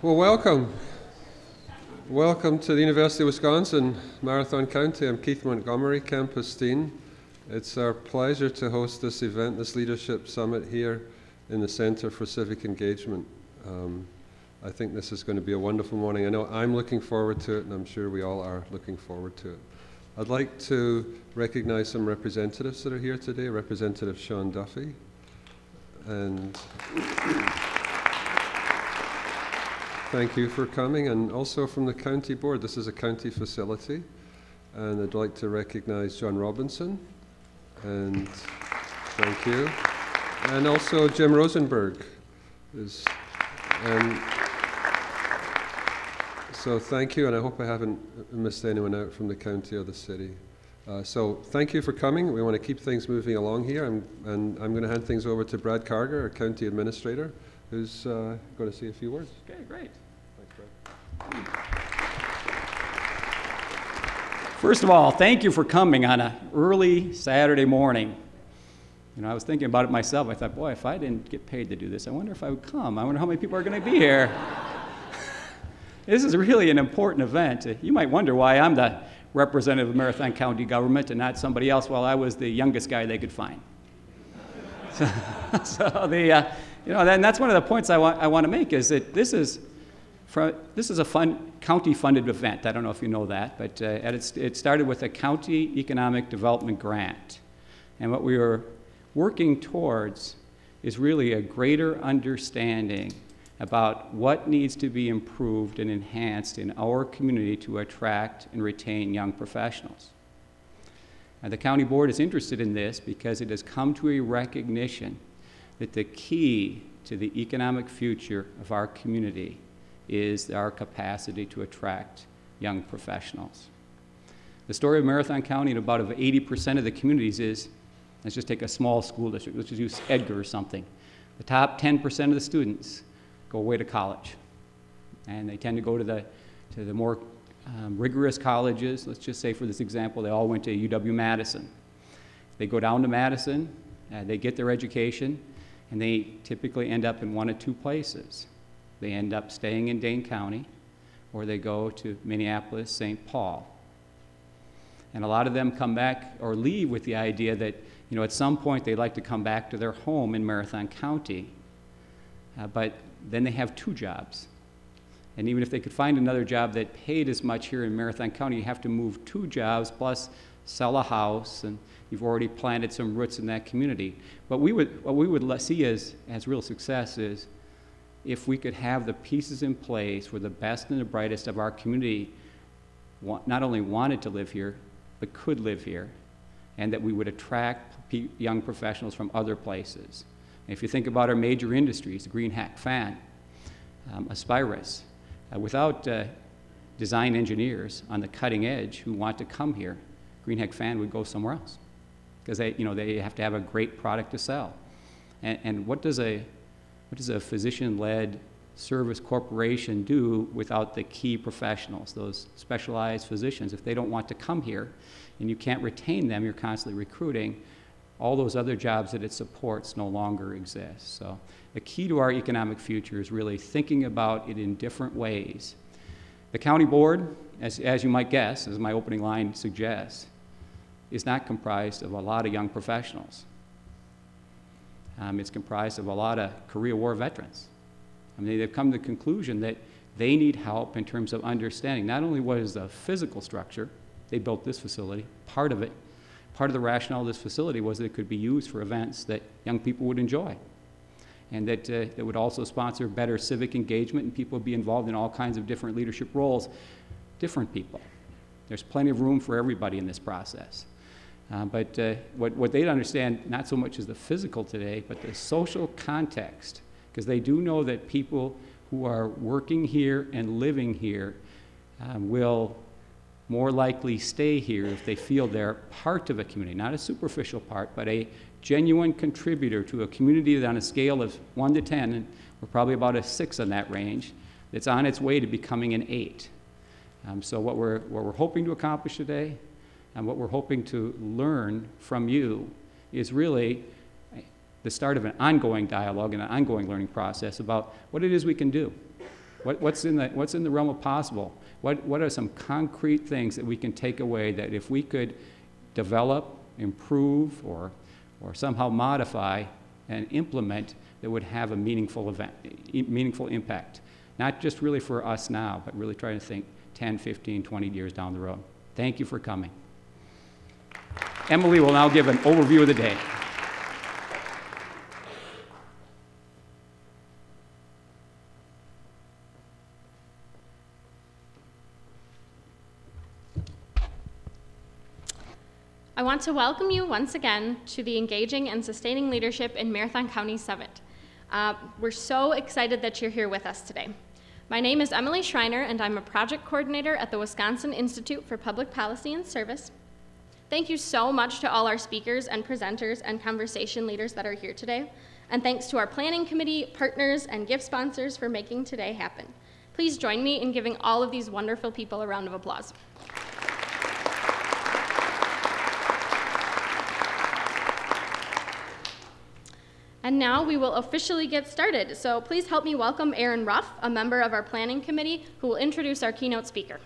Well, welcome. Welcome to the University of Wisconsin, Marathon County. I'm Keith Montgomery, Campus Dean. It's our pleasure to host this event, this Leadership Summit here in the Center for Civic Engagement. I think this is going to be a wonderful morning. I know I'm looking forward to it, and I'm sure we all are looking forward to it. I'd like to recognize some representatives that are here today. Representative Sean Duffy, and thank you for coming, and also from the county board. This is a county facility, and I'd like to recognize John Robinson, and thank you, and also Jim Rosenberg so thank you, and I hope I haven't missed anyone out from the county or the city. So thank you for coming. We want to keep things moving along here, and I'm going to hand things over to Brad Carger, our county administrator, who's going to say a few words. Okay, great. Thanks, Brad. First of all, thank you for coming on an early Saturday morning. You know, I was thinking about it myself. I thought, boy, if I didn't get paid to do this, I wonder if I would come. I wonder how many people are going to be here. This is really an important event. You might wonder why I'm the representative of Marathon County government and not somebody else, while I was the youngest guy they could find. And that's one of the points I want to make, is that this is a fun county-funded event. I don't know if you know that, but it started with a county economic development grant. And what we were working towards is really a greater understanding about what needs to be improved and enhanced in our community to attract and retain young professionals. And the county board is interested in this because it has come to a recognition that the key to the economic future of our community is our capacity to attract young professionals. The story of Marathon County and about 80% of the communities is, let's just take a small school district, let's just use Edgar or something. The top 10% of the students go away to college, and they tend to go to the more rigorous colleges. Let's just say, for this example, they all went to UW-Madison. They go down to Madison, they get their education, and they typically end up in one of two places. They end up staying in Dane County, or they go to Minneapolis, St. Paul. And a lot of them come back or leave with the idea that, you know, at some point they'd like to come back to their home in Marathon County, but then they have two jobs. And even if they could find another job that paid as much here in Marathon County, you have to move two jobs plus sell a house, and you've already planted some roots in that community. But what we would see as real success is if we could have the pieces in place where the best and the brightest of our community not only wanted to live here, but could live here, and that we would attract young professionals from other places. If you think about our major industries, Green Hack Fan, Aspirus, without design engineers on the cutting edge who want to come here, Green Hack Fan would go somewhere else, because they have to have a great product to sell. And what does a physician-led service corporation do without the key professionals, those specialized physicians? If they don't want to come here and you can't retain them, you're constantly recruiting, all those other jobs that it supports no longer exist. So the key to our economic future is really thinking about it in different ways. The county board, as you might guess, as my opening line suggests, is not comprised of a lot of young professionals. It's comprised of a lot of Korea War veterans. I mean, they've come to the conclusion that they need help in terms of understanding not only what is the physical structure. They built this facility, part of the rationale of this facility was that it could be used for events that young people would enjoy, and that it would also sponsor better civic engagement, and people would be involved in all kinds of different leadership roles. Different people. There's plenty of room for everybody in this process. But what they'd understand, not so much as the physical today, but the social context, because they do know that people who are working here and living here will more likely stay here if they feel they're part of a community, not a superficial part, but a genuine contributor to a community that on a scale of 1 to 10, and we're probably about a 6 on that range, that's on its way to becoming an 8. So what we're hoping to accomplish today, and what we're hoping to learn from you, is really the start of an ongoing dialogue and an ongoing learning process about what it is we can do. What's in the realm of possible? What are some concrete things that we can take away that if we could develop, improve, or somehow modify and implement, that would have a meaningful impact? Not just really for us now, but really trying to think 10, 15, 20 years down the road. Thank you for coming. Emily will now give an overview of the day. I want to welcome you once again to the Engaging and Sustaining Leadership in Marathon County Summit. We're so excited that you're here with us today. My name is Emily Schreiner, and I'm a project coordinator at the Wisconsin Institute for Public Policy and Service. Thank you so much to all our speakers and presenters and conversation leaders that are here today. And thanks to our planning committee, partners, and gift sponsors for making today happen. Please join me in giving all of these wonderful people a round of applause. And now we will officially get started. So please help me welcome Aaron Ruff, a member of our planning committee, who will introduce our keynote speaker.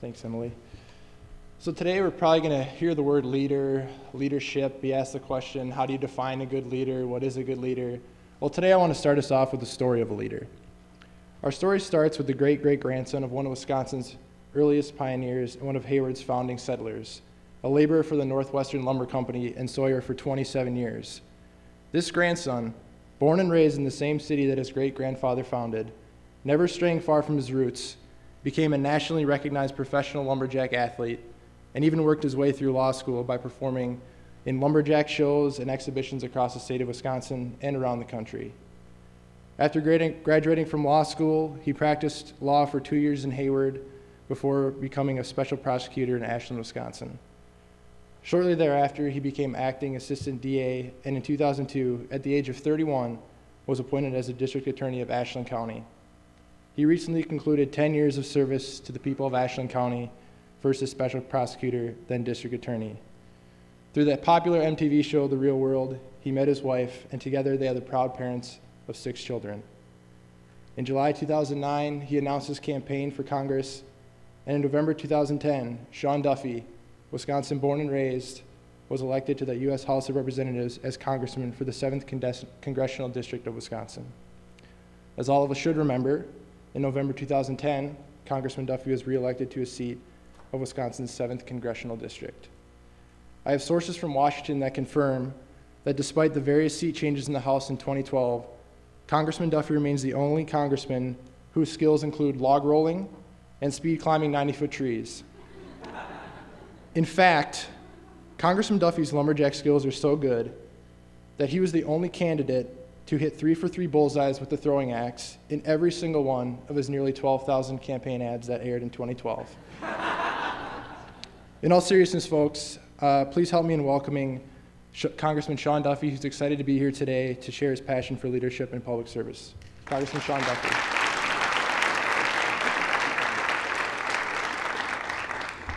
Thanks, Emily. So today we're probably going to hear the word leader, leadership, be asked the question, how do you define a good leader? What is a good leader? Well, today I want to start us off with the story of a leader. Our story starts with the great-great-grandson of one of Wisconsin's earliest pioneers and one of Hayward's founding settlers, a laborer for the Northwestern Lumber Company in Sawyer for 27 years. This grandson, born and raised in the same city that his great-grandfather founded, never straying far from his roots, became a nationally recognized professional lumberjack athlete, and even worked his way through law school by performing in lumberjack shows and exhibitions across the state of Wisconsin and around the country. After graduating from law school, he practiced law for 2 years in Hayward before becoming a special prosecutor in Ashland, Wisconsin. Shortly thereafter, he became acting assistant DA, and in 2002, at the age of 31, was appointed as the district attorney of Ashland County. He recently concluded 10 years of service to the people of Ashland County, first as special prosecutor, then district attorney. Through that popular MTV show, The Real World, he met his wife, and together they are the proud parents of 6 children. In July 2009, he announced his campaign for Congress, and in November 2010, Sean Duffy, Wisconsin born and raised, was elected to the U.S. House of Representatives as congressman for the 7th Congressional District of Wisconsin. As all of us should remember, in November 2010, Congressman Duffy was reelected to his seat of Wisconsin's 7th Congressional District. I have sources from Washington that confirm that despite the various seat changes in the House in 2012, Congressman Duffy remains the only congressman whose skills include log rolling and speed climbing 90-foot trees. In fact, Congressman Duffy's lumberjack skills are so good that he was the only candidate to hit 3-for-3 bullseyes with the throwing axe in every single one of his nearly 12,000 campaign ads that aired in 2012. In all seriousness, folks, please help me in welcoming Congressman Sean Duffy, who's excited to be here today to share his passion for leadership and public service. Congressman Sean Duffy.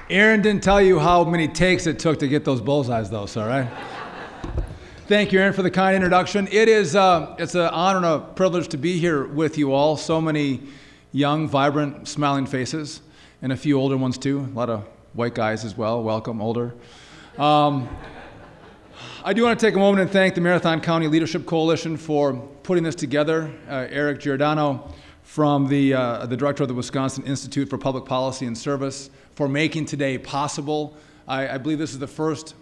Aaron didn't tell you how many takes it took to get those bullseyes, though, so, right? Thank you, Aaron, for the kind introduction. It's an honor and a privilege to be here with you all. So many young, vibrant, smiling faces, and a few older ones, too. A lot of white guys as well. Welcome, older. I do want to take a moment and thank the Marathon County Leadership Coalition for putting this together. Eric Giordano, from the director of the Wisconsin Institute for Public Policy and Service, for making today possible. I believe this is the first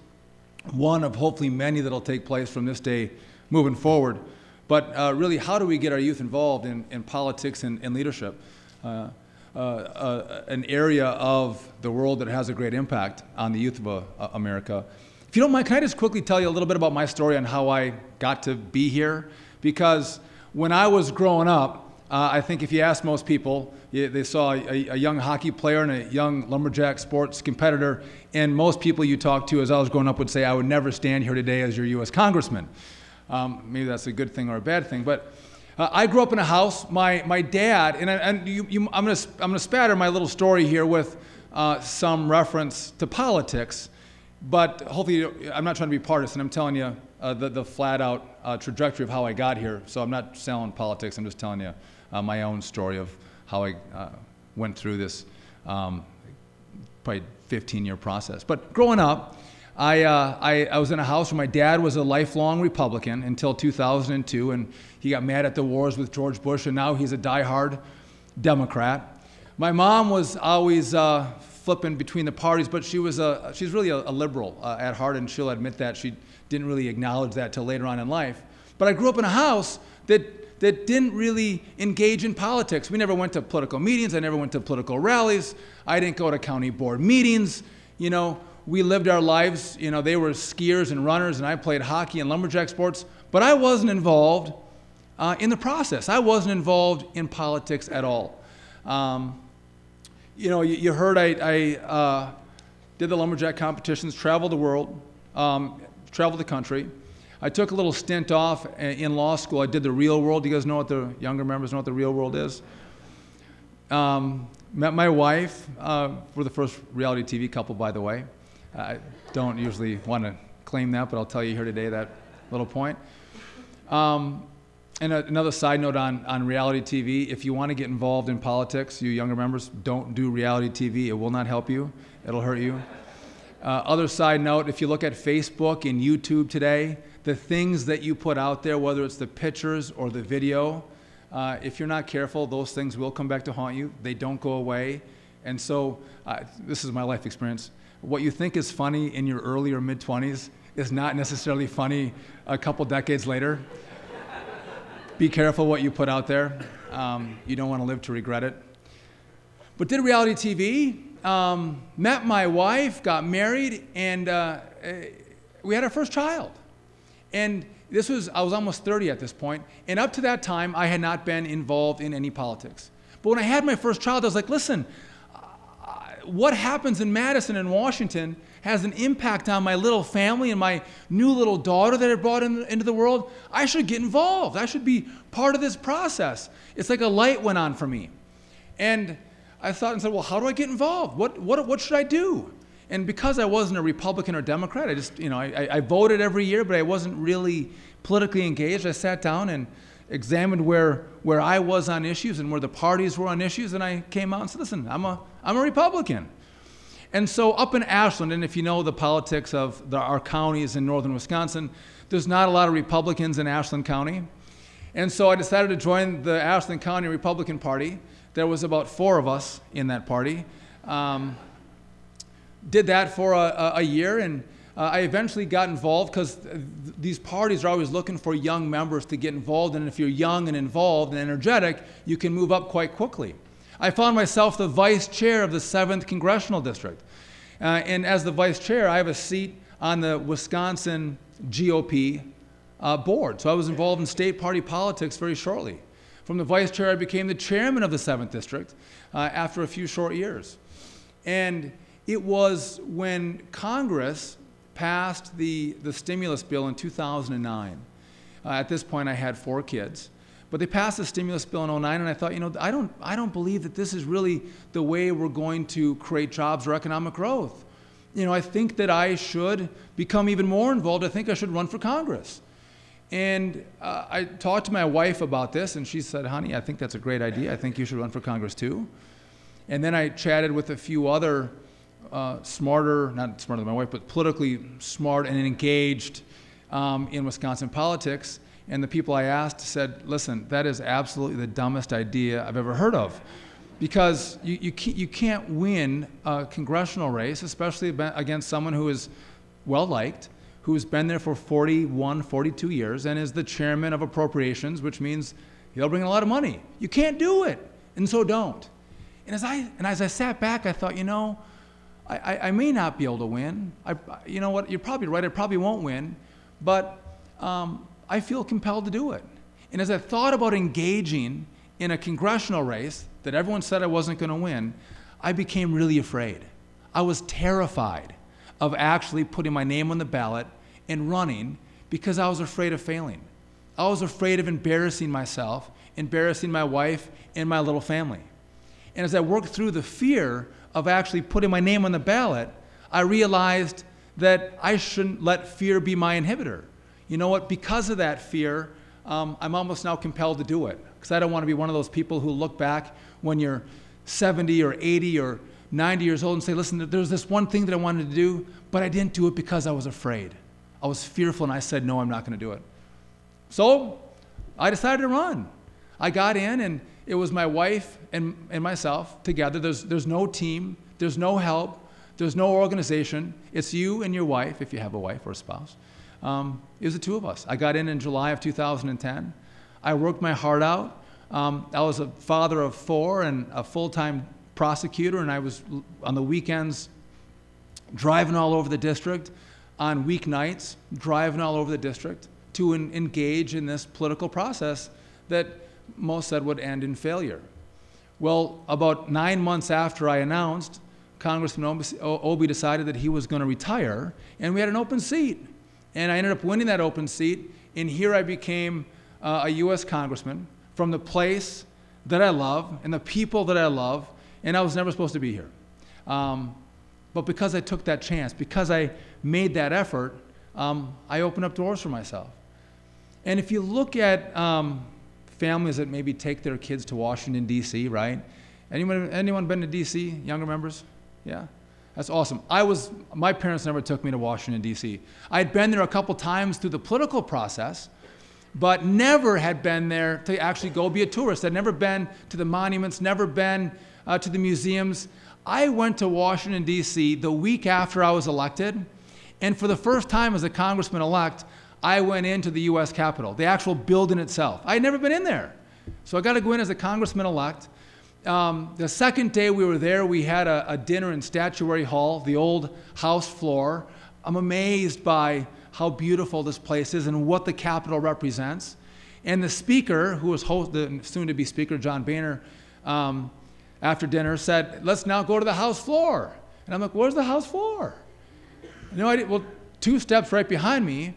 one of hopefully many that will take place from this day moving forward. But really, how do we get our youth involved in politics and leadership? An area of the world that has a great impact on the youth of America. If you don't mind, can I just quickly tell you a little bit about my story on how I got to be here? Because when I was growing up, I think if you ask most people, they saw a young hockey player and a young lumberjack sports competitor, and most people you talk to as I was growing up would say, I would never stand here today as your U.S. congressman. Maybe that's a good thing or a bad thing, but I grew up in a house. My dad, I'm going to spatter my little story here with some reference to politics, But hopefully, I'm not trying to be partisan. I'm telling you the flat-out trajectory of how I got here. So I'm not selling politics. I'm just telling you my own story of how I went through this probably 15-year process. But growing up, I was in a house where my dad was a lifelong Republican until 2002, and he got mad at the wars with George Bush, and now he's a diehard Democrat. My mom was always flipping between the parties, but she's really a liberal at heart, and she'll admit that. She didn't really acknowledge that till later on in life. But I grew up in a house that didn't really engage in politics. We never went to political meetings. I never went to political rallies. I didn't go to county board meetings. You know, we lived our lives. You know, they were skiers and runners, and I played hockey and lumberjack sports. But I wasn't involved in the process. I wasn't involved in politics at all. You know, you heard I did the lumberjack competitions, traveled the world, traveled the country. I took a little stint off in law school. I did the real world. Do you guys know what the younger members know what the real world is? Met my wife. We're the first reality TV couple, by the way. I don't usually want to claim that, but I'll tell you here today that little point. And another side note on reality TV, if you want to get involved in politics, you younger members, don't do reality TV. It will not help you. It'll hurt you. Other side note, if you look at Facebook and YouTube today, the things that you put out there, whether it's the pictures or the video, if you're not careful, those things will come back to haunt you. They don't go away. And so this is my life experience. What you think is funny in your early or mid-20s is not necessarily funny a couple decades later. Be careful what you put out there. You don't want to live to regret it. But did reality TV, met my wife, got married, and we had our first child. And I was almost 30 at this point, and up to that time, I had not been involved in any politics. But when I had my first child, I was like, listen, what happens in Madison and Washington has an impact on my little family and my new little daughter that I brought into the world. I should get involved. I should be part of this process. It's like a light went on for me. And I thought and said, well, how do I get involved? What should I do? And because I wasn't a Republican or Democrat, I just, I voted every year, but I wasn't really politically engaged. I sat down and examined where I was on issues and where the parties were on issues, and I came out and said, listen, I'm a Republican. And so up in Ashland, and if you know the politics of our counties in northern Wisconsin, there's not a lot of Republicans in Ashland County. And so I decided to join the Ashland County Republican Party. There was about 4 of us in that party. Did that for a year, and I eventually got involved because these parties are always looking for young members to get involved, and if you're young and involved and energetic, you can move up quite quickly. I found myself the vice chair of the 7th Congressional District. And as the vice chair, I have a seat on the Wisconsin GOP board. So I was involved in state party politics very shortly. From the vice chair, I became the chairman of the 7th District after a few short years. And it was when Congress passed the stimulus bill in 2009. At this point, I had 4 kids. But they passed the stimulus bill in 2009, and I thought, I don't believe that this is really the way we're going to create jobs or economic growth. I think that I should become even more involved. I think I should run for Congress. And I talked to my wife about this, and she said, honey, I think that's a great idea. I think you should run for Congress too. And then I chatted with a few other not smarter than my wife, but politically smart and engaged in Wisconsin politics. And the people I asked said, listen, that is absolutely the dumbest idea I've ever heard of. Because you can't win a congressional race, especially against someone who is well-liked, who's been there for 41, 42 years, and is the chairman of appropriations, which means he'll bring in a lot of money. You can't do it, and so don't. And as I sat back, I thought, I may not be able to win. You know what, you're probably right, I probably won't win, but I feel compelled to do it. And as I thought about engaging in a congressional race that everyone said I wasn't going to win, I became really afraid. I was terrified of actually putting my name on the ballot and running because I was afraid of failing. I was afraid of embarrassing myself, embarrassing my wife and my little family. And as I worked through the fear of actually putting my name on the ballot, I realized that I shouldn't let fear be my inhibitor. You know what? Because of that fear, I'm almost now compelled to do it. Because I don't want to be one of those people who look back when you're 70 or 80 or 90 years old and say, listen, there's this one thing that I wanted to do, but I didn't do it because I was afraid. I was fearful, and I said, no, I'm not going to do it. So I decided to run. I got in, and it was my wife and myself together. There's no team. There's no help. There's no organization. It's you and your wife, if you have a wife or a spouse. It was the two of us. I got in July of 2010. I worked my heart out. I was a father of 4 and a full-time prosecutor, and I was on the weekends driving all over the district, on weeknights driving all over the district to engage in this political process that most said would end in failure. Well, about 9 months after I announced, Congressman Obie decided that he was going to retire, and we had an open seat. And I ended up winning that open seat, and here I became a U.S. congressman from the place that I love and the people that I love, and I was never supposed to be here. But because I took that chance, because I made that effort, I opened up doors for myself. And if you look at families that maybe take their kids to Washington, D.C., right? Anyone been to D.C., younger members? Yeah? That's awesome. My parents never took me to Washington, D.C. I had been there a couple times through the political process, but never had been there to actually go be a tourist. I'd never been to the monuments, never been to the museums. I went to Washington, D.C. the week after I was elected, and for the first time as a congressman-elect, I went into the U.S. Capitol, the actual building itself. I had never been in there. So I got to go in as a congressman-elect. The second day we were there, we had a dinner in Statuary Hall, the old House floor. I'm amazed by how beautiful this place is and what the Capitol represents. And the speaker, who was the soon-to-be speaker, John Boehner, after dinner said, let's now go to the House floor. And I'm like, where's the House floor? No idea. Well, 2 steps right behind me,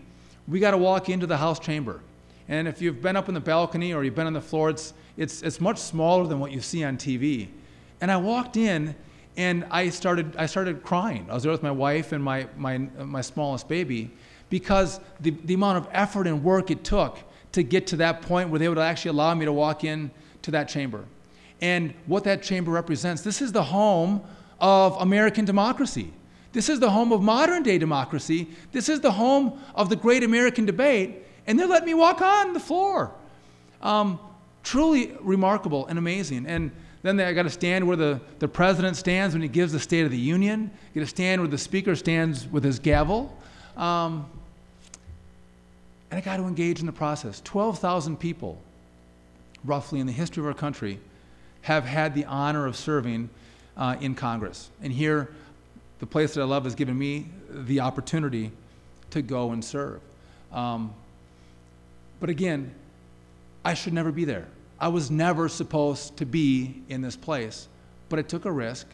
we got to walk into the House chamber. And if you've been up in the balcony or you've been on the floor, it's much smaller than what you see on TV. And I walked in, and I started crying. I was there with my wife and my smallest baby, because the amount of effort and work it took to get to that point where they would actually allow me to walk in to that chamber. And what that chamber represents, this is the home of American democracy. This is the home of modern-day democracy. This is the home of the great American debate, and they're letting me walk on the floor. Truly remarkable and amazing. And then I got to stand where the president stands when he gives the State of the Union. I got to stand where the speaker stands with his gavel. And I got to engage in the process. 12,000 people, roughly in the history of our country, have had the honor of serving in Congress. And here, the place that I love has given me the opportunity to go and serve. But again, I should never be there. I was never supposed to be in this place, but I took a risk.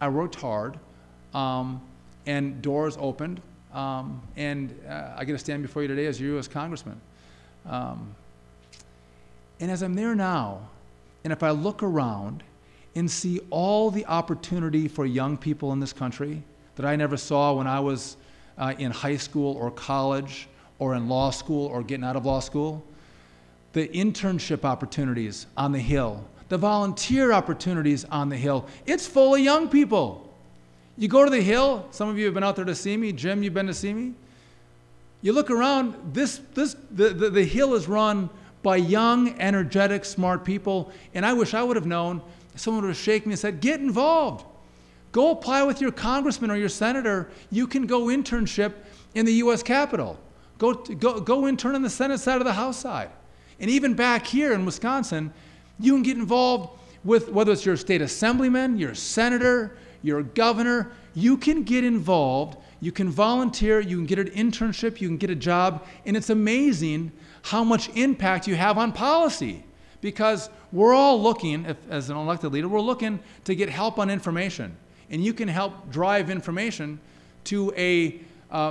I worked hard, and doors opened, and I get to stand before you today as your U.S. Congressman. And as I'm there now, and if I look around and see all the opportunity for young people in this country that I never saw when I was in high school or college or in law school or getting out of law school, the internship opportunities on the Hill, the volunteer opportunities on the Hill, it's full of young people. You go to the Hill, some of you have been out there to see me. Jim, you've been to see me. You look around, the Hill is run by young, energetic, smart people, and I wish I would have known. Someone would have shaken me and said, get involved. Go apply with your congressman or your senator. You can go internship in the U.S. Capitol. Go intern on the Senate side or the House side. And even back here in Wisconsin, you can get involved with, whether it's your state assemblyman, your senator, your governor, you can get involved, you can volunteer, you can get an internship, you can get a job, and it's amazing how much impact you have on policy. Because we're all looking, as an elected leader, we're looking to get help on information. And you can help drive information to a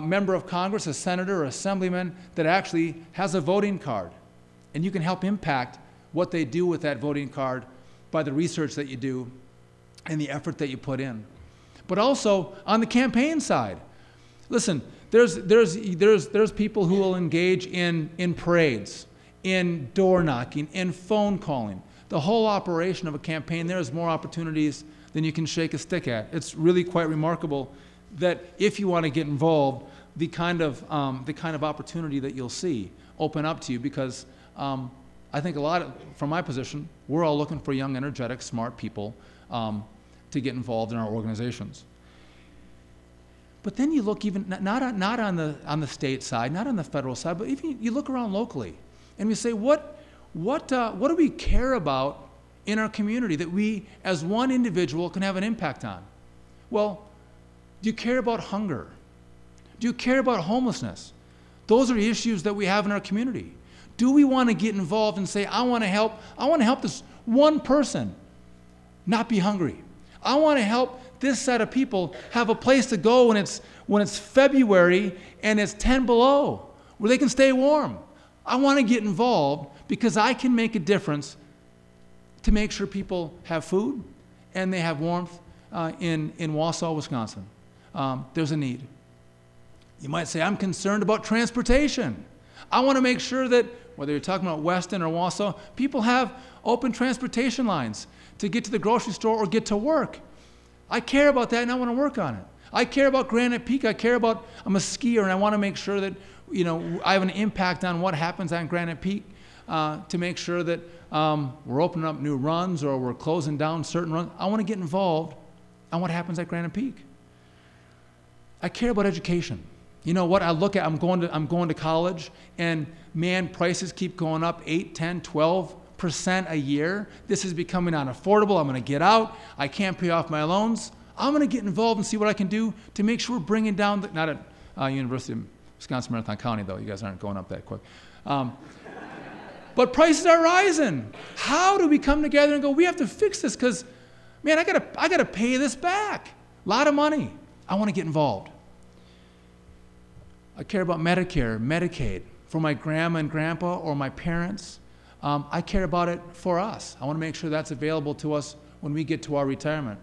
member of Congress, a senator or assemblyman that actually has a voting card. And you can help impact what they do with that voting card by the research that you do and the effort that you put in. But also on the campaign side, Listen, there's people who will engage in parades, in door knocking, in phone calling. The whole operation of a campaign, there's more opportunities than you can shake a stick at. It's really quite remarkable that if you want to get involved, the kind of opportunity that you'll see open up to you, because I think from my position, we're all looking for young, energetic, smart people to get involved in our organizations. But then you look even not on the state side, not on the federal side, but even you look around locally, and we say, what do we care about in our community that we, as one individual, can have an impact on? Well, do you care about hunger? Do you care about homelessness? Those are issues that we have in our community. Do we want to get involved and say, I want to help this one person not be hungry. I want to help this set of people have a place to go when it's February and it's 10 below, where they can stay warm. I want to get involved because I can make a difference to make sure people have food and they have warmth in Wausau, Wisconsin. There's a need. You might say, I'm concerned about transportation. I want to make sure that, whether you're talking about Weston or Wausau, people have open transportation lines to get to the grocery store or get to work. I care about that and I want to work on it. I care about Granite Peak. I'm a skier and I want to make sure that, I have an impact on what happens on Granite Peak to make sure that we're opening up new runs or we're closing down certain runs. I want to get involved on what happens at Granite Peak. I care about education. You know what? I'm going to college, and man, prices keep going up 8, 10, 12% a year. This is becoming unaffordable. I'm going to get out. I can't pay off my loans. I'm going to get involved and see what I can do to make sure we're bringing down not at University of Wisconsin Marathon County, though. You guys aren't going up that quick. But prices are rising. How do we come together and go, we have to fix this because, man, I gotta pay this back. A lot of money. I want to get involved. I care about Medicare, Medicaid, for my grandma and grandpa or my parents. I care about it for us. I want to make sure that's available to us when we get to our retirement.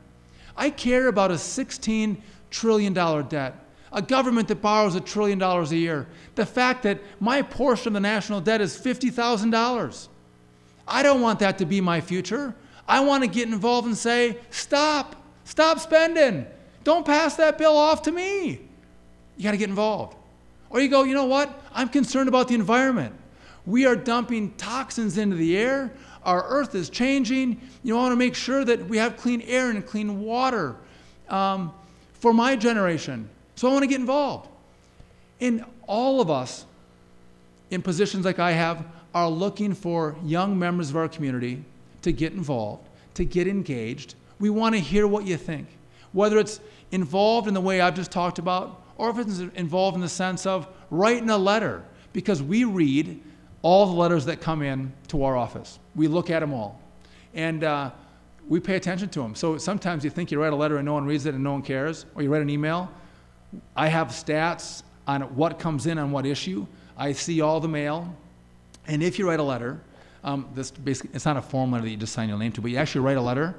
I care about a $16 trillion debt, a government that borrows $1 trillion a year. The fact that my portion of the national debt is $50,000. I don't want that to be my future. I want to get involved and say, stop spending. Don't pass that bill off to me. You got to get involved. Or you go, you know what? I'm concerned about the environment. We are dumping toxins into the air. Our earth is changing. I want to make sure that we have clean air and clean water for my generation. So I want to get involved. And all of us in positions like I have are looking for young members of our community to get involved, to get engaged. We want to hear what you think, whether it's involved in the way I've just talked about, or if it's involved in the sense of writing a letter, because we read all the letters that come in to our office. We look at them all, and we pay attention to them. So sometimes you think you write a letter and no one reads it and no one cares, or you write an email. I have stats on what comes in on what issue. I see all the mail, and if you write a letter, this basically, it's not a form letter that you just sign your name to, but you actually write a letter,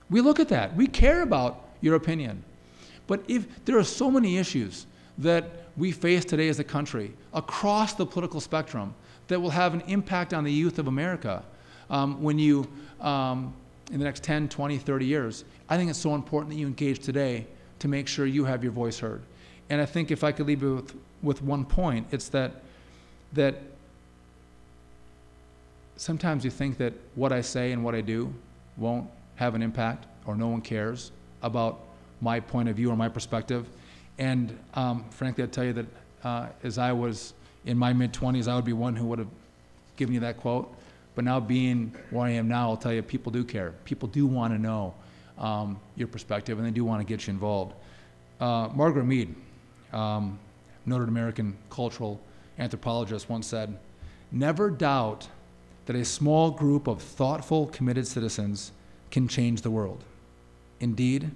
we look at that. We care about your opinion. But if there are so many issues that we face today as a country across the political spectrum that will have an impact on the youth of America when you, in the next 10, 20, 30 years, I think it's so important that you engage today to make sure you have your voice heard. And I think if I could leave you with one point, it's that sometimes you think that what I say and what I do won't have an impact or no one cares about my point of view or my perspective. And frankly, I'd tell you that as I was in my mid-20s, I would be one who would have given you that quote. But now being where I am now, I'll tell you, people do care. People do want to know your perspective, and they do want to get you involved. Margaret Mead, noted American cultural anthropologist, once said, "Never doubt that a small group of thoughtful, committed citizens can change the world. Indeed,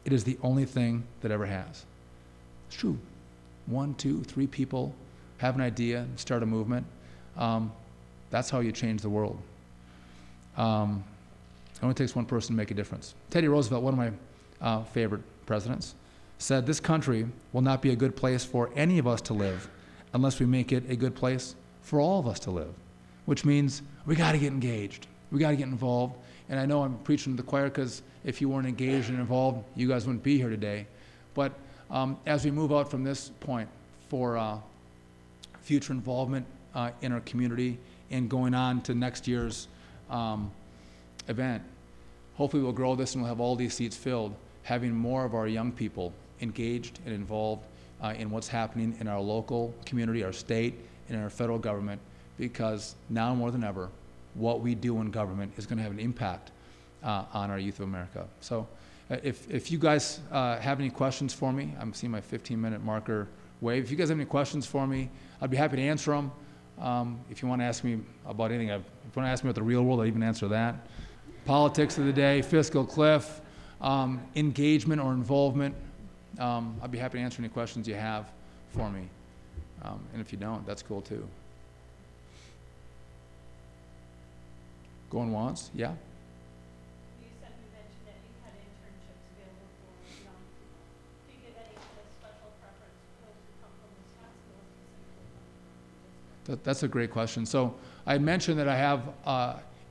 it is the only thing that ever has." It's true. 1, 2, 3 people have an idea and start a movement. That's how you change the world. It only takes one person to make a difference. Teddy Roosevelt, one of my favorite presidents, said this country will not be a good place for any of us to live unless we make it a good place for all of us to live, which means we got to get engaged. We got to get involved. And I know I'm preaching to the choir because if you weren't engaged and involved, you guys wouldn't be here today. But as we move out from this point for future involvement in our community and going on to next year's event, hopefully we'll grow this and we'll have all these seats filled, having more of our young people engaged and involved in what's happening in our local community, our state, and our federal government, because now more than ever, what we do in government is going to have an impact on our youth of America. So if you guys have any questions for me, I'm seeing my 15-minute marker wave. If you guys have any questions for me, I'd be happy to answer them. If you want to ask me about anything, if you want to ask me about the real world, I'll even answer that. Politics of the day, fiscal cliff, engagement or involvement. I'd be happy to answer any questions you have for me. And if you don't, that's cool too. Going once? Yeah? You said you mentioned that you had internships available for young people. Do you give any kind of special preference for those who come from Wisconsin or specifically from the district? That's a great question. So I mentioned that I have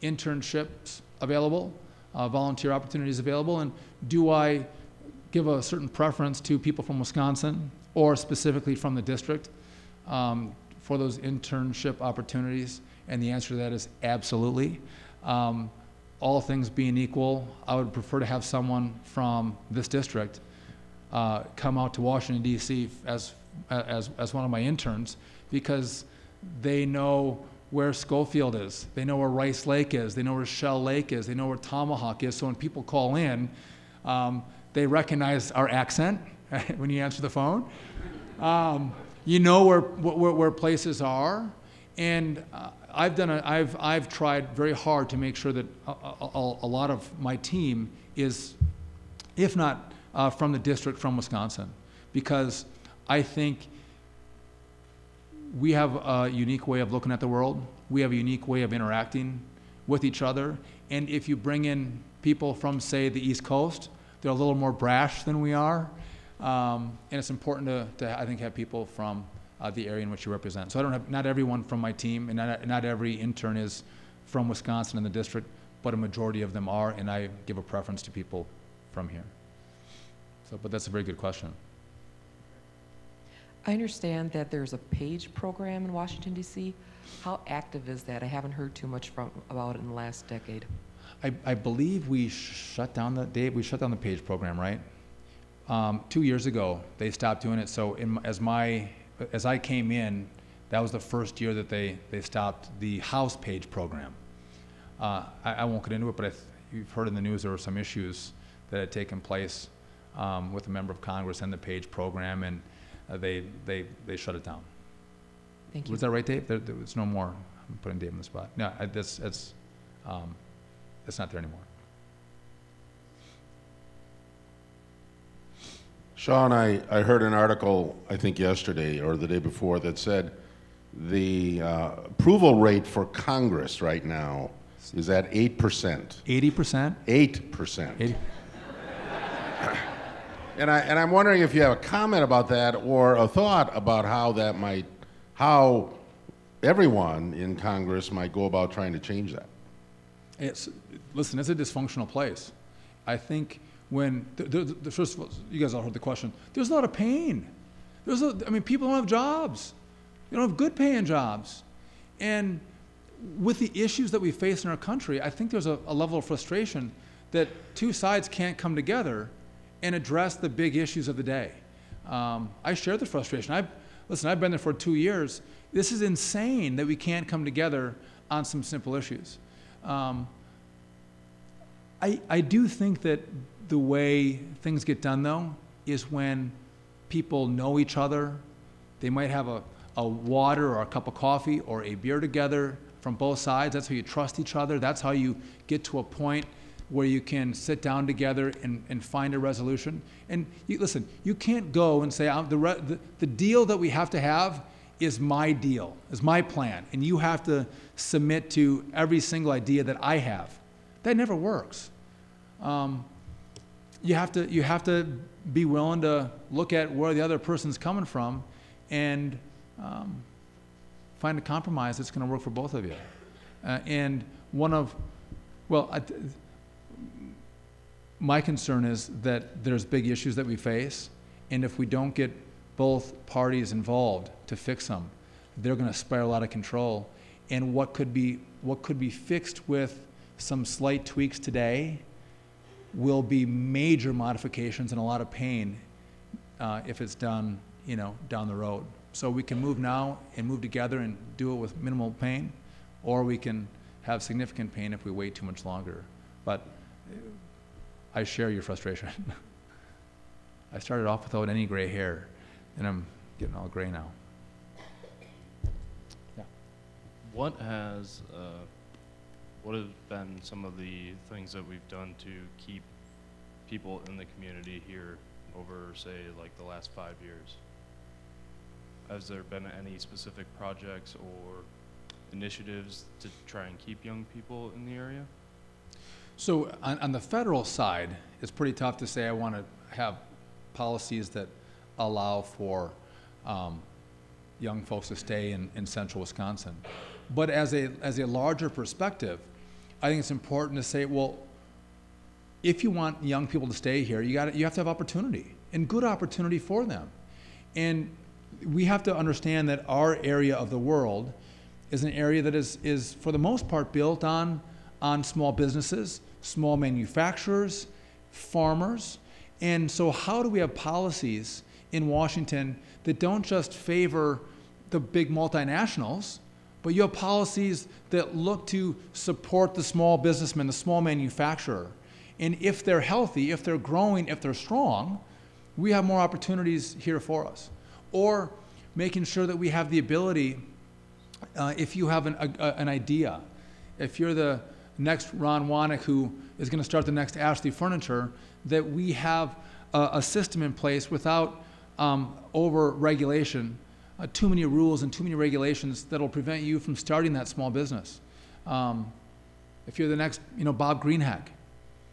internships available, volunteer opportunities available, and do I give a certain preference to people from Wisconsin or specifically from the district for those internship opportunities? And the answer to that is absolutely. All things being equal, I would prefer to have someone from this district come out to Washington, D.C. as one of my interns, because they know where Schofield is, they know where Rice Lake is, they know where Shell Lake is, they know where Tomahawk is. So when people call in, they recognize our accent when you answer the phone. You know where places are, and I've tried very hard to make sure that a lot of my team is, if not from the district, from Wisconsin, because I think we have a unique way of looking at the world. We have a unique way of interacting with each other, and if you bring in people from, say, the East Coast, they're a little more brash than we are, and it's important to I think, have people from the area in which you represent. So I don't have, not everyone from my team, and not every intern is from Wisconsin in the district, but a majority of them are, and I give a preference to people from here. So, but that's a very good question. I understand that there's a PAGE program in Washington, D.C. How active is that? I haven't heard too much about it in the last decade. I believe we shut down the PAGE program, right? 2 years ago, they stopped doing it. So as I came in, that was the first year that they stopped the House PAGE program. I won't get into it, but you've heard in the news there were some issues that had taken place with a member of Congress and the PAGE program, and they shut it down. Thank you. Was that right, Dave? There was no more. I'm putting Dave on the spot. No, it's not there anymore. Sean, I heard an article, I think yesterday or the day before, that said the approval rate for Congress right now is at 8%. 80%? 8%. And I'm wondering if you have a comment about that or a thought about how everyone in Congress might go about trying to change that. Listen, it's a dysfunctional place. I think when, first of all, you guys all heard the question, there's a lot of pain. People don't have jobs. They don't have good paying jobs. And with the issues that we face in our country, I think there's a level of frustration that two sides can't come together and address the big issues of the day. I share the frustration. I've been there for 2 years. This is insane that we can't come together on some simple issues. I do think that the way things get done, though, is when people know each other. They might have a water or a cup of coffee or a beer together from both sides. That's how you trust each other. That's how you get to a point where you can sit down together and find a resolution. And listen, you can't go and say, the deal that we have to have is my deal, is my plan, and you have to submit to every single idea that I have. That never works. you have to be willing to look at where the other person's coming from and find a compromise that's going to work for both of you. And my concern is that there's big issues that we face, and if we don't get both parties involved to fix them, they're going to spiral out of control. And what could be fixed with some slight tweaks today will be major modifications and a lot of pain if it's done, down the road. So we can move now and move together and do it with minimal pain, or we can have significant pain if we wait too much longer. But I share your frustration. I started off without any gray hair, and I'm getting all gray now. Yeah. What have been some of the things that we've done to keep people in the community here over, say, like the last 5 years? Has there been any specific projects or initiatives to try and keep young people in the area? So on the federal side, it's pretty tough to say I want to have policies that allow for young folks to stay in central Wisconsin. But as a larger perspective, I think it's important to say, well, if you want young people to stay here, you have to have opportunity, and good opportunity for them. And we have to understand that our area of the world is an area that is for the most part built on small businesses, small manufacturers, farmers. And so how do we have policies in Washington that don't just favor the big multinationals, but you have policies that look to support the small businessman, the small manufacturer? And if they're healthy, if they're growing, if they're strong, we have more opportunities here for us. Or making sure that we have the ability, if you have an idea, if you're the next Ron Wanek who is going to start the next Ashley Furniture, that we have a system in place without over-regulation, too many rules and too many regulations that will prevent you from starting that small business. If you're the next, Bob Greenhack,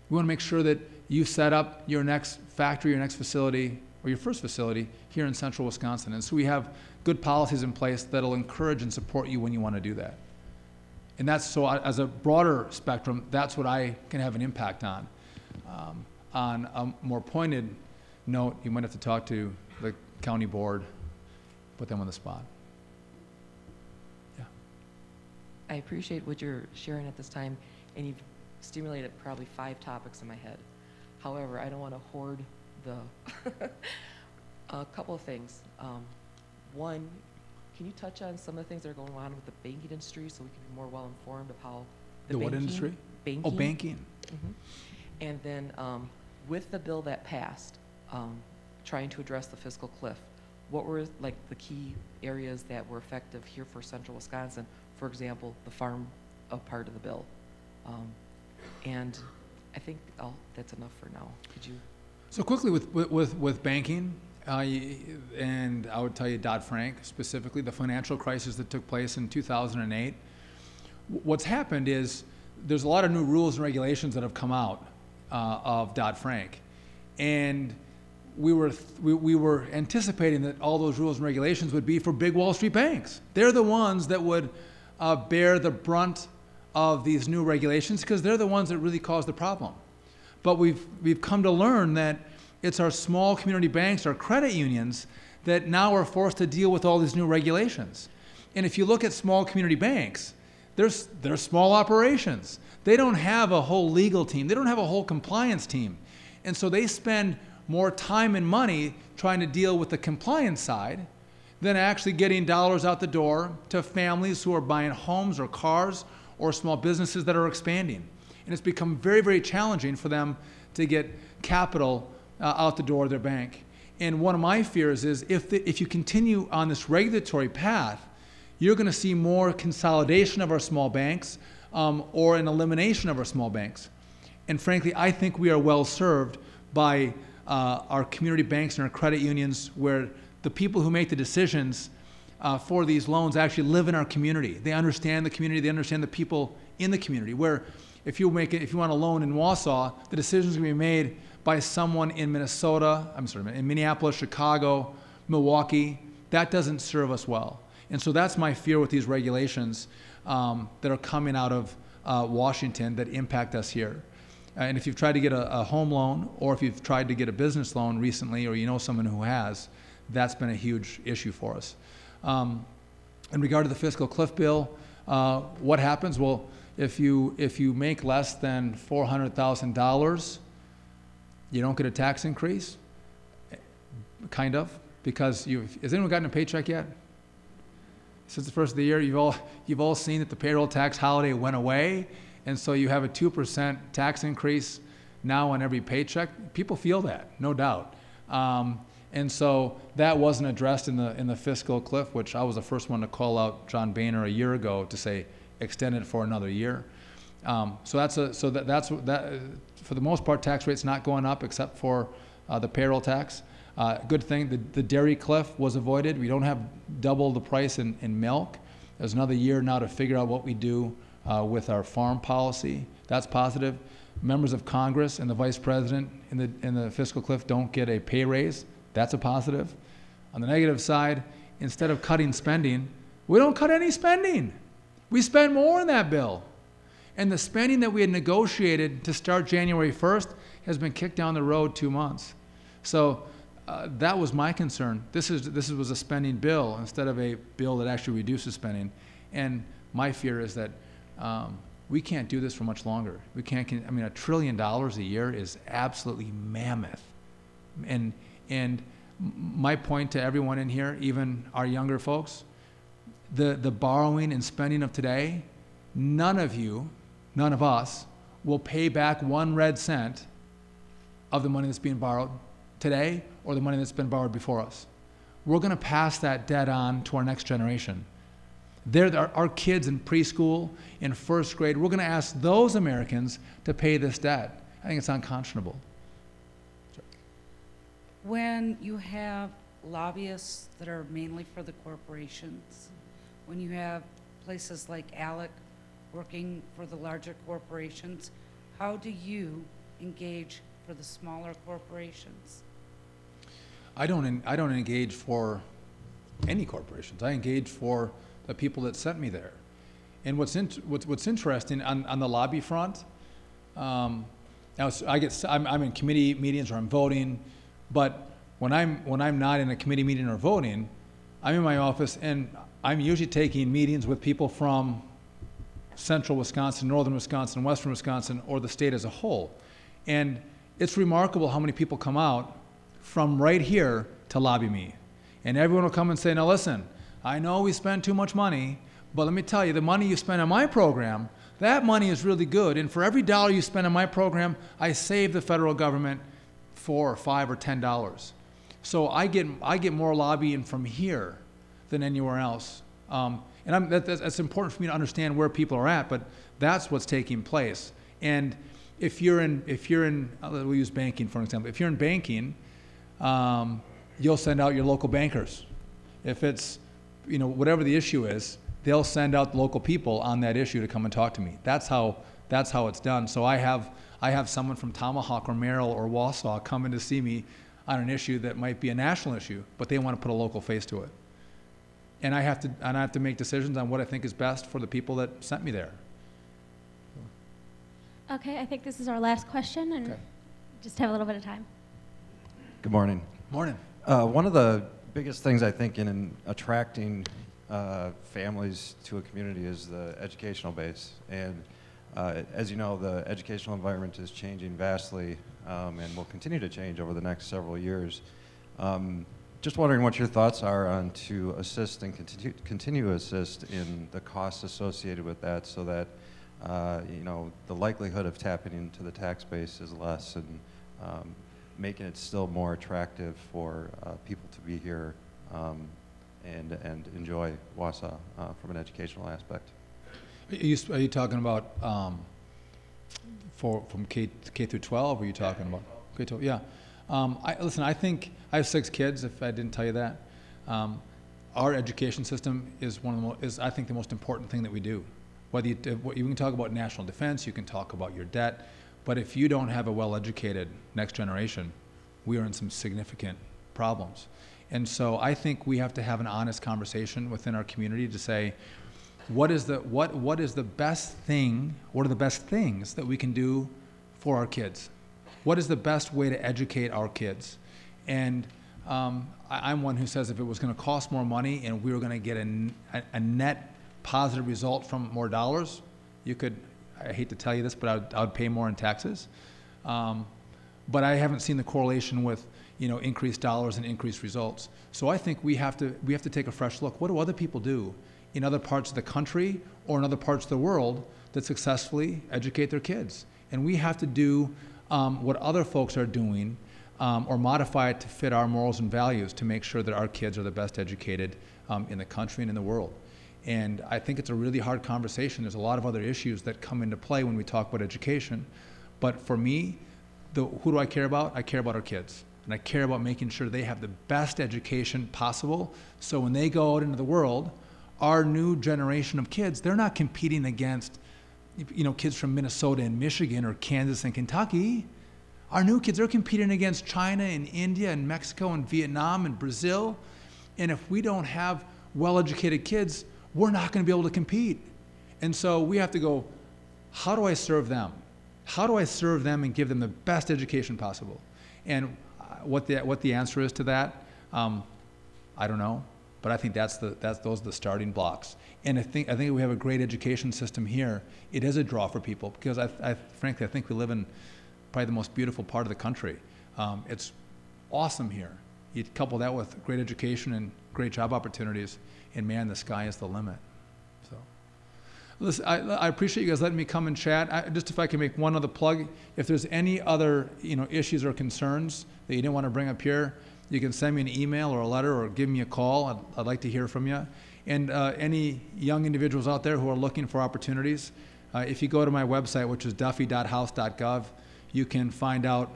we want to make sure that you set up your next factory, your next facility, or your first facility here in central Wisconsin. And so we have good policies in place that'll encourage and support you when you want to do that. And that's so, as a broader spectrum, that's what I can have an impact on. On a more pointed note, you might have to talk to the county board, put them on the spot. Yeah. I appreciate what you're sharing at this time, and you've stimulated probably 5 topics in my head. However, I don't want to hoard the a couple of things. One, can you touch on some of the things that are going on with the banking industry so we can be more well informed of how the what industry? Banking. Oh, banking. Mm-hmm. And then with the bill that passed, trying to address the fiscal cliff, what were like the key areas that were effective here for central Wisconsin? For example, the farm part of the bill. And I think that's enough for now. Could you? So quickly with banking, and I would tell you Dodd-Frank, specifically the financial crisis that took place in 2008. What's happened is there's a lot of new rules and regulations that have come out of Dodd-Frank, and we were anticipating that all those rules and regulations would be for big Wall Street banks. They're the ones that would bear the brunt of these new regulations because they're the ones that really cause the problem. But we've come to learn that it's our small community banks, our credit unions, that now are forced to deal with all these new regulations. And if you look at small community banks, they're small operations. They don't have a whole legal team. They don't have a whole compliance team. And so they spend more time and money trying to deal with the compliance side than actually getting dollars out the door to families who are buying homes or cars or small businesses that are expanding. And it's become very, very challenging for them to get capital out the door of their bank. And one of my fears is if you continue on this regulatory path, you're going to see more consolidation of our small banks or an elimination of our small banks. And frankly, I think we are well served by our community banks and our credit unions where the people who make the decisions for these loans actually live in our community. They understand the community, they understand the people in the community. Where if you want a loan in Wausau, the decision is going to be made by someone in Minnesota, in Minneapolis, Chicago, Milwaukee. That doesn't serve us well. And so that's my fear with these regulations that are coming out of Washington that impact us here. And if you've tried to get a home loan, or if you've tried to get a business loan recently, or you know someone who has, that's been a huge issue for us. In regard to the fiscal cliff bill, what happens? Well, if you make less than $400,000, you don't get a tax increase, kind of, because has anyone gotten a paycheck yet? Since the first of the year, you've all seen that the payroll tax holiday went away, and so you have a 2% tax increase now on every paycheck. People feel that, no doubt. And so that wasn't addressed in the fiscal cliff, which I was the first one to call out John Boehner a year ago to say extend it for another year. So that's for the most part, tax rate's not going up except for the payroll tax. Good thing the dairy cliff was avoided. We don't have double the price in milk. There's another year now to figure out what we do with our farm policy. That's positive. Members of Congress and the vice president in the fiscal cliff don't get a pay raise. That's a positive. On the negative side, instead of cutting spending, we don't cut any spending. We spend more in that bill. And the spending that we had negotiated to start January 1st has been kicked down the road 2 months. So that was my concern. This was a spending bill instead of a bill that actually reduces spending. And my fear is that we can't do this for much longer. We can't. $1 trillion a year is absolutely mammoth. And my point to everyone in here, even our younger folks, the borrowing and spending of today, none of us will pay back 1 red cent of the money that's being borrowed today or the money that's been borrowed before us. We're going to pass that debt on to our next generation. Our kids in preschool, in first grade, we're going to ask those Americans to pay this debt. I think it's unconscionable. When you have lobbyists that are mainly for the corporations, when you have places like ALEC working for the larger corporations, how do you engage for the smaller corporations? I don't engage for any corporations. I engage for the people that sent me there. And what's interesting on the lobby front, I'm in committee meetings or I'm voting. But when I'm not in a committee meeting or voting, I'm in my office and I'm usually taking meetings with people from central Wisconsin, northern Wisconsin, western Wisconsin, or the state as a whole. And it's remarkable how many people come out from right here to lobby me. And everyone will come and say, now listen, I know we spend too much money, but let me tell you, the money you spend on my program, that money is really good. And for every dollar you spend on my program, I save the federal government $4 or $5 or $10. So I get more lobbying from here than anywhere else. And that's important for me to understand where people are at, but that's what's taking place. And if you're in, we'll use banking for an example. If you're in banking, you'll send out your local bankers. If it's, whatever the issue is, they'll send out the local people on that issue to come and talk to me. That's how it's done. So I have someone from Tomahawk or Merrill or Wausau coming to see me on an issue that might be a national issue, but they want to put a local face to it. And I have to make decisions on what I think is best for the people that sent me there. Okay, I think this is our last question, and just have a little bit of time. Good morning. Morning. One of the biggest things I think in attracting families to a community is the educational base. And as you know, the educational environment is changing vastly and will continue to change over the next several years. Just wondering what your thoughts are on to assist and continue to assist in the costs associated with that, so that the likelihood of tapping into the tax base is less, and making it still more attractive for people to be here and enjoy Wausau from an educational aspect. Are you talking about from K through 12? Or are you talking about K 12? Yeah. Listen, I think I have 6 kids. If I didn't tell you that, our education system is I think the most important thing that we do. Whether you can talk about national defense, you can talk about your debt, But if you don't have a well-educated next generation, we are in some significant problems. And so I think we have to have an honest conversation within our community to say, what is the best thing, what are the best things that we can do for our kids? What is the best way to educate our kids? And I'm one who says if it was going to cost more money and we were going to get a net positive result from more dollars, you could, I hate to tell you this, but I would pay more in taxes. But I haven't seen the correlation with, you know, increased dollars and increased results. So I think we have to take a fresh look. What do other people do in other parts of the country or in other parts of the world that successfully educate their kids? And we have to do what other folks are doing or modify it to fit our morals and values to make sure that our kids are the best educated in the country and in the world. And I think it's a really hard conversation. There's a lot of other issues that come into play when we talk about education. But for me, who do I care about? I care about our kids. And I care about making sure they have the best education possible. So when they go out into the world, our new generation of kids, they're not competing against, you know, kids from Minnesota and Michigan or Kansas and Kentucky. Our new kids are competing against China and India and Mexico and Vietnam and Brazil. And if we don't have well-educated kids, we're not going to be able to compete. And so we have to go, how do I serve them? How do I serve them and give them the best education possible? And what the answer is to that, I don't know. But I think those are the starting blocks. And I think we have a great education system here. It is a draw for people because frankly, I think we live in probably the most beautiful part of the country. It's awesome here. You couple that with great education and great job opportunities, and man, the sky is the limit. So, listen, I appreciate you guys letting me come and chat. Just if I can make one other plug, if there's any other issues or concerns that you didn't want to bring up here, you can send me an email or a letter or give me a call. I'd like to hear from you. And any young individuals out there who are looking for opportunities, if you go to my website, which is duffy.house.gov, you can find out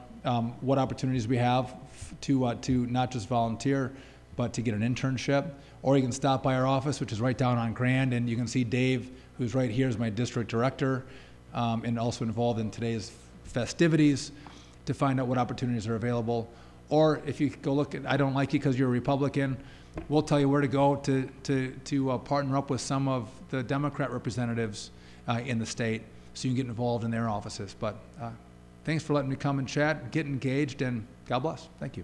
what opportunities we have to not just volunteer, but to get an internship. Or you can stop by our office, which is right down on Grand, and you can see Dave, who's right here, is my district director, and also involved in today's festivities to find out what opportunities are available. Or if you go look at I Don't Like You Because You're a Republican, we'll tell you where to go to partner up with some of the Democrat representatives in the state so you can get involved in their offices. But thanks for letting me come and chat, get engaged, and God bless. Thank you.